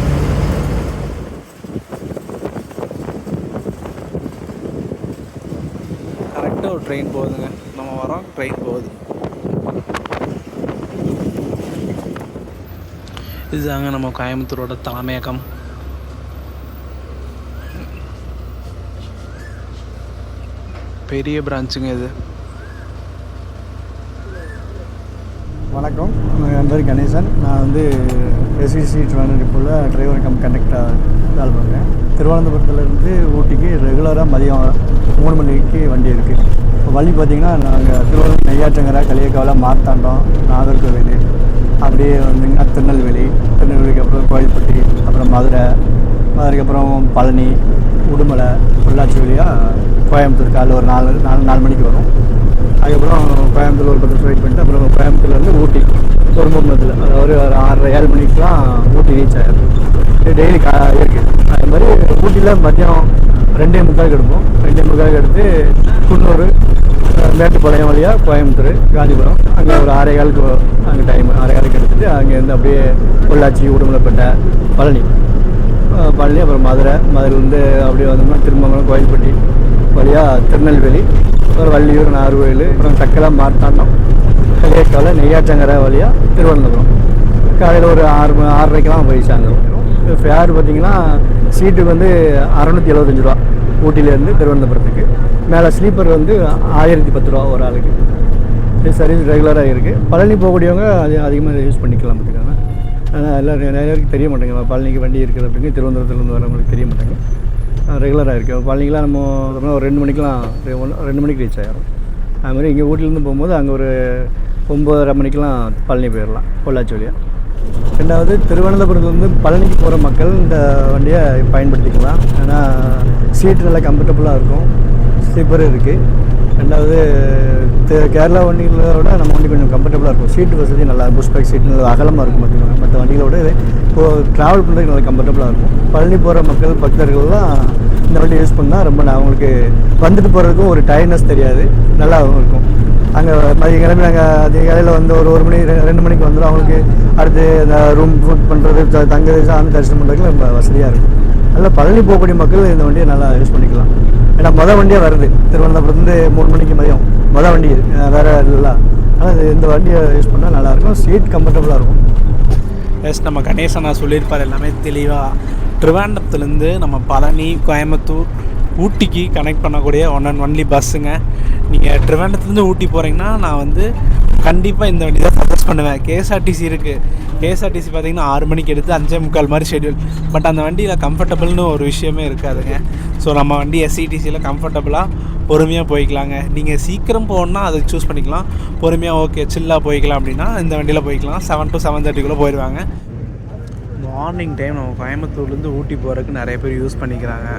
கரெக்டாக ஒரு ட்ரெயின் போகுதுங்க. நம்ம வரோம், ட்ரெயின் போகுது. இதுதாங்க நம்ம கோயம்புத்தூரோட தலைமையகம். பெரிய பிரான்ச்சுங்க இது. வணக்கம், என் பேர் கணேசன். நான் வந்து எஸ்விசி ட்ரிவாண்டத்தில் டிரைவர் கம் கண்டக்டராக வேலை பண்ணுறேன். திருவனந்தபுரத்துலேருந்து ஊட்டிக்கு ரெகுலராக மதியம் 3 மணிக்கு வண்டி இருக்குது. இப்போ வழி பார்த்திங்கன்னா நாங்கள் திருவனந்தபுரம் நெய்யாற்றங்கரை, களியக்காவில, மார்த்தாண்டம், நாகர்கோவில், அப்படியே வந்திங்கன்னா திருநெல்வேலிக்கு அப்புறம் கோயில்பட்டி, அப்புறம் மதுரை, அதுக்கப்புறம் பழனி, உடுமலை, பொள்ளாச்சி வழியாக கோயம்புத்தூர் காலையில் ஒரு 4 மணிக்கு வரும். அதுக்கப்புறம் கோயம்புத்தூர் ஒரு 10 நிமிஷம் வெயிட் பண்ணிட்டு அப்புறம் கோயம்புத்தூர்லேருந்து ஊட்டி ஒரு 3 மணி நேரத்தில், அதாவது ஒரு 6:30-7 மணிக்கெலாம் ஊட்டி ரீச் ஆகிடும். டெய்லி இருக்குது. அது மாதிரி ஊட்டியில் மதியம் 2:45 எடுப்போம். 2:45 எடுத்து குன்னூர், மேட்டுப்பாளையம் வழியாக கோயம்புத்தூர், காந்திபுரம், அங்கே ஒரு 6:15 அங்கே டைம் 6:15 எடுத்துகிட்டு அங்கேருந்து அப்படியே பொள்ளாச்சி, உடுமலைப்பேட்டை, பழனி, அப்புறம் மதுரையிலேருந்து அப்படியே வந்தோம்னா திருமங்கலம், கோயில்பட்டி வழியாக திருநெல்வேலி, அப்புறம் வள்ளியூர், நாகர்கோவில், அப்புறம் தக்கலம், மார்த்தாண்டம், களியக்காவில, நெய்யாற்றங்கரை வழியாக திருவனந்தபுரம். காலையில் ஒரு 6:30 போய் சேர்ந்துடும். ஃபேர் பார்த்திங்கன்னா சீட்டுக்கு வந்து 675 ரூபா ஊட்டியிலேருந்து திருவனந்தபுரத்துக்கு. மேலே ஸ்லீப்பர் வந்து 1010 ரூபா ஒரு ஆளுக்கு. இது சர்வீஸ் ரெகுலராக இருக்குது. பழனி போகக்கூடியவங்க அதிகமாக யூஸ் பண்ணிக்கலாம் பார்த்துக்காங்க. ஆனால் எல்லோரும் நிறைய பேருக்கு தெரிய மாட்டேங்க பழனிக்கு வண்டி இருக்குது அப்படின்னு. திருவனந்தபுரத்துலேருந்து வரவங்களுக்கு தெரிய மாட்டாங்க. ரெகுலராக இருக்குது. பழனிக்கெலாம் நம்ம ஒரு 2 மணிக்கெலாம் 2 மணிக்கு ரீச் ஆகிடும். அதுமாதிரி இங்கே ஊட்டிலேருந்து போகும்போது அங்கே ஒரு 9:30 மணிக்கெலாம் பழனி போயிடலாம் பொள்ளாச்சி வழியாக. ரெண்டாவது, திருவனந்தபுரத்துலேருந்து பழனிக்கு போகிற மக்கள் இந்த வண்டியை பயன்படுத்திக்கலாம். ஏன்னா சீட்டு நல்லா கம்ஃபர்டபுளாக இருக்கும். ஸ்லீப்பரும் இருக்குது. ரெண்டாவது கேரளா வண்டிகளோட நம்ம வண்டி கொஞ்சம் கம்ஃபர்டபுளாக இருக்கும். சீட்டு வசதி நல்லா புஷ் பேக் சீட் நல்லா அகலமாக இருக்கும். பார்த்திங்கன்னா மற்ற வண்டிகளோட இப்போது ட்ராவல் பண்ணுறதுக்கு நல்லா கம்ஃபர்டபுளாக இருக்கும். பழனி போகிற மக்கள் பக்தர்கள்லாம் இந்த வண்டி யூஸ் பண்ணால் ரொம்ப அவங்களுக்கு வந்துட்டு போகிறதுக்கும் ஒரு டயர்னஸ் தெரியாது, நல்லாவும் இருக்கும். அங்கே மதிய கிளம்பி நாங்கள் அதிகாலையில் வந்து ஒரு மணி 2 மணிக்கு வந்துடும். அவங்களுக்கு அடுத்து இந்த ரூம் ஃபுட் பண்ணுறது, தங்குறது, சாமி தரிசனம் பண்ணுறதுக்கு ரொம்ப வசதியாக இருக்கும். அதனால் பழனி போகக்கூடிய மக்கள் இந்த வண்டியை நல்லா யூஸ் பண்ணிக்கலாம். ஏன்னா வண்டியாக வருது திருவனந்தபுரத்துலேருந்து 3 மணிக்கு மதியம் வண்டி வேறு இல்லை. ஆனால் இந்த வண்டியை யூஸ் பண்ணால் நல்லாயிருக்கும். சீட் கம்ஃபர்டபுளாக இருக்கும். எஸ், நம்ம கணேசன் நான் சொல்லியிருப்பார் எல்லாமே தெளிவாக. திருவனந்தபுரத்துலேருந்து நம்ம பழனி, கோயம்புத்தூர், ஊட்டிக்கு கனெக்ட் பண்ணக்கூடிய ஒன்லி பஸ்ஸுங்க. நீங்கள் திருவனந்தபுரத்துலேருந்து ஊட்டி போகிறீங்கன்னா நான் வந்து கண்டிப்பாக இந்த வண்டி தான் சஜஸ்ட் பண்ணுவேன். கேஎஸ்ஆர்டிசி இருக்குது. கேஎஸ்ஆர்டிசி பார்த்திங்கன்னா 6 மணிக்கு எடுத்து 5:45 மாதிரி ஷெட்யூல். பட் அந்த வண்டியில் கம்ஃபர்டபுள்னு ஒரு விஷயமே இருக்காதுங்க. ஸோ நம்ம வண்டி எஸ்இடிசியில் கம்ஃபர்டபுளாக பொறுமையாக போய்க்கலாங்க. நீங்கள் சீக்கிரம் போகணுன்னா அதை சூஸ் பண்ணிக்கலாம். பொறுமையாக ஓகே சில்லாக போய்க்கலாம் அப்படின்னா இந்த வண்டியில் போய்க்கலாம். 7 to 7:30 போயிடுவாங்க. மார்னிங் டைம் நம்ம கோயம்புத்தூர்லேருந்து ஊட்டி போகிறதுக்கு நிறைய பேர் யூஸ் பண்ணிக்கிறாங்க.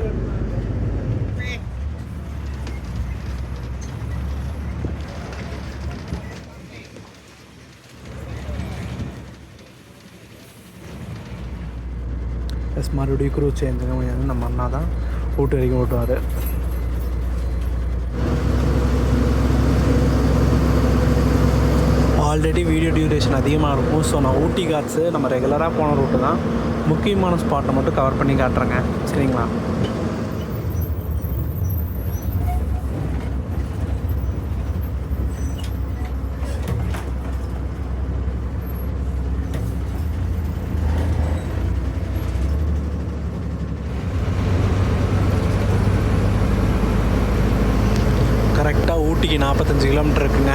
எஸ், மறுபடியும் க்ரூ சேஞ்சுங்க. வந்து நம்ம அண்ணா தான் ஊட்டி வரைக்கும் ஓட்டுவார். ஆல்ரெடி வீடியோ டியூரேஷன் அதிகமாக இருக்கும். ஸோ நான் ஊட்டி காட்ஸு நம்ம ரெகுலராக போன ரூட்டு தான். முக்கியமான ஸ்பாட்டை மட்டும் கவர் பண்ணி காட்டுறேங்க, சரிங்களா? கரெக்டாக ஊட்டிக்கு 45 கிலோமீட்டர் இருக்குங்க.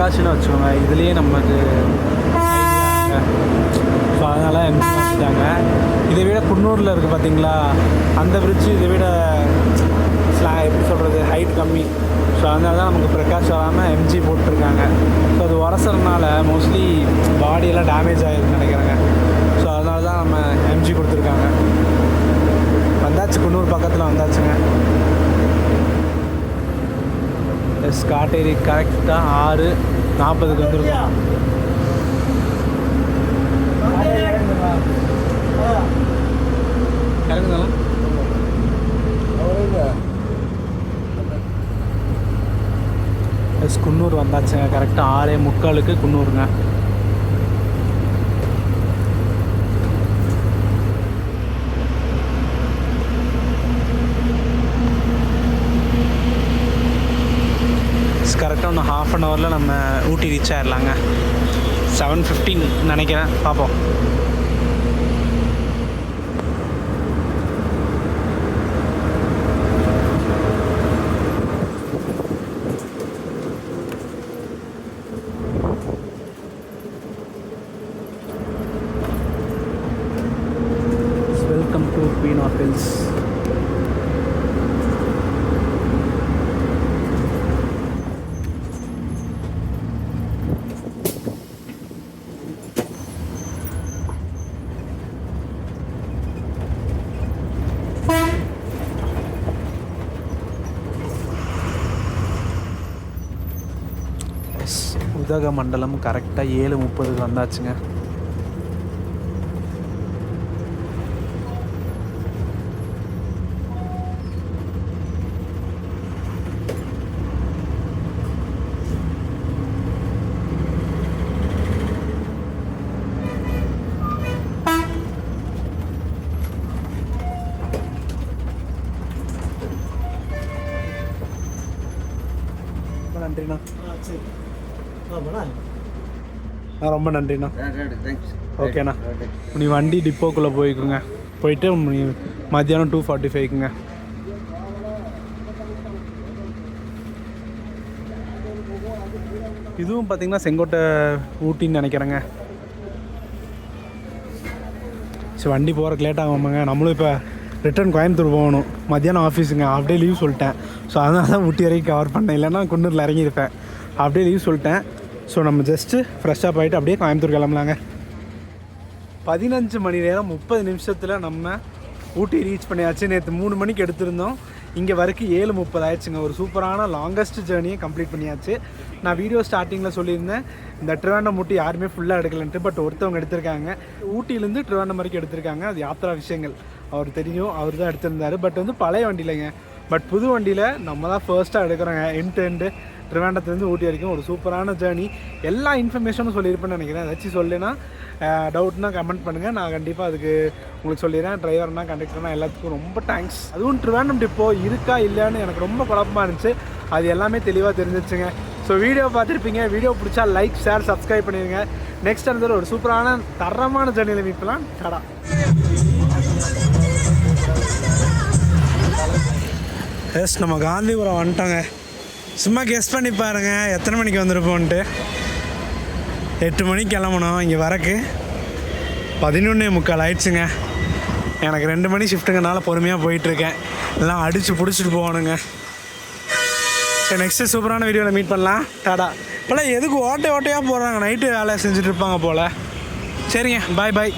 பொள்ளாச்சின்னு வச்சுக்கோங்க, இதுலேயே நமக்கு ஸோ அதனால் எம்ஜி வச்சுட்டாங்க. இதை விட குன்னூரில் இருக்குது பார்த்தீங்களா, அந்த பிரிட்ஜு இதை விட எப்படி சொல்கிறது ஹைட் கம்மி. ஸோ அதனால தான் நமக்கு பிரகாஷ் வராமல் எம்ஜி போட்டிருக்காங்க. ஸோ அது உரசறனால மோஸ்ட்லி பாடியெல்லாம் டேமேஜ் ஆகிருக்குன்னு நினைக்கிறேங்க. ஸோ அதனால தான் நம்ம எம்ஜி கொடுத்துருக்காங்க. வந்தாச்சு, குன்னூர் பக்கத்தில் வந்தாச்சுங்க. காட்டேரி கரெக்டாக 6:40 வந்துருக்கோம். இறங்குங்களா குன்னூர் வந்தாச்சுங்க. கரெக்டாக 6:45 குன்னூருங்க. கரெக்டாக ஒன்று ½ அன் ஹவரில் நம்ம ஊட்டி ரீச் ஆகிடலாங்க. 7:15 நினைக்கிறேன், பார்ப்போம். Welcome to queen of hills. Udhagamandalam கரெக்டாக 7:30 வந்தாச்சுங்க. நன்றிண்ணா. ரொம்ப நன்றிண்ணா. ஓகேண்ணா. நீ வண்டி டிப்போக்குள்ளே போய்க்குங்க. போயிட்டு மத்தியானம் 2:45க்குங்க. இதுவும் பார்த்தீங்கன்னா செங்கோட்டை ஊட்டின்னு நினைக்கிறேங்க. சரி, வண்டி போகிறக்கு லேட் ஆகுமாங்க. நம்மளும் இப்போ ரிட்டர்ன் கோயம்புத்தூர் போகணும். மத்தியானம் ஆஃபீஸுங்க, ஹாஃப் டே லீவ் சொல்லிட்டேன். ஸோ அதனால தான் ஊட்டி வரைக்கும் கவர் பண்ணேன், இல்லைன்னா குன்னூரில் இறங்கியிருப்பேன். ஹாஃப் டே லீவ் சொல்லிட்டேன். ஸோ நம்ம ஜஸ்ட்டு ஃப்ரெஷ்ஷாக போயிட்டு அப்படியே கோயம்புத்தூர் கிளம்பலாங்க. 15 மணி நேரம் 30 நிமிஷத்தில் நம்ம ஊட்டி ரீச் பண்ணியாச்சு. நேற்று 3 மணிக்கு எடுத்திருந்தோம், இங்கே வரைக்கும் 7:30 ஆயிடுச்சுங்க. ஒரு சூப்பரான லாங்கஸ்ட் ஜேர்னியை கம்ப்ளீட் பண்ணியாச்சு. நான் வீடியோ ஸ்டார்டிங்கில் சொல்லியிருந்தேன், இந்த ட்ரிவாண்டம் ஊட்டி யாருமே ஃபுல்லாக எடுக்கலன்ட்டு. பட் ஒருத்தவங்க எடுத்திருக்காங்க, ஊட்டியிலேருந்து ட்ரிவாண்டம் வரைக்கும் எடுத்திருக்காங்க. அது யாத்ரா விஷயங்கள் அவர் தெரியும், அவர் தான் எடுத்திருந்தார். பட் வந்து பழைய வண்டியிலைங்க. பட் புது வண்டியில் நம்ம தான் ஃபர்ஸ்ட்டாக எடுக்கிறோங்க. எண்ட் டு எண்டு ட்ரிவாண்டத்துலேருந்து ஊட்டி வரைக்கும் ஒரு சூப்பரான ஜேர்னி. எல்லா இன்ஃபர்மேஷனும் சொல்லியிருப்பேன்னு நினைக்கிறேன். ஏதாச்சும் சொல்லுன்னா டவுட்னா கமெண்ட் பண்ணுங்கள், நான் கண்டிப்பாக அதுக்கு உங்களுக்கு சொல்லிடுறேன். டிரைவர்னா கண்டக்டர்னா எல்லாத்துக்கும் ரொம்ப தேங்க்ஸ். அதுவும் ட்ரிவாண்டம் டிப்போ இருக்கா இல்லையான்னு எனக்கு ரொம்ப குழப்பமாக இருந்துச்சு. அது எல்லாமே தெளிவாக தெரிஞ்சிச்சுங்க. ஸோ வீடியோ பார்த்துருப்பீங்க. வீடியோ பிடிச்சா லைக், ஷேர், சப்ஸ்கிரைப் பண்ணிடுங்க. நெக்ஸ்ட் அந்த ஒரு சூப்பரான தரமான ஜேர்னியில் மீட்லாம். டடா. எஸ், நம்ம காந்திபுரம் வந்துட்டோங்க. சும்மா கெஸ் பண்ணி பாருங்க எத்தனை மணிக்கு வந்திருப்போன்ட்டு. 8 மணிக்கு கிளம்பணும். இங்கே வரக்கு 11:45 ஆயிடுச்சுங்க. எனக்கு 2 மணி ஷிஃப்ட்டுங்கனால பொறுமையாக போயிட்டுருக்கேன். எல்லாம் அடித்து பிடிச்சிட்டு போகணுங்க. சரி, நெக்ஸ்ட்டு சூப்பரான வீடியோவில் மீட் பண்ணலாம். டாடா. இப்போலாம் எதுக்கு ஓட்டையாக போகிறாங்க, நைட்டு வேலை செஞ்சுட்டு இருப்பாங்க போல். சரிங்க, பாய் பாய்.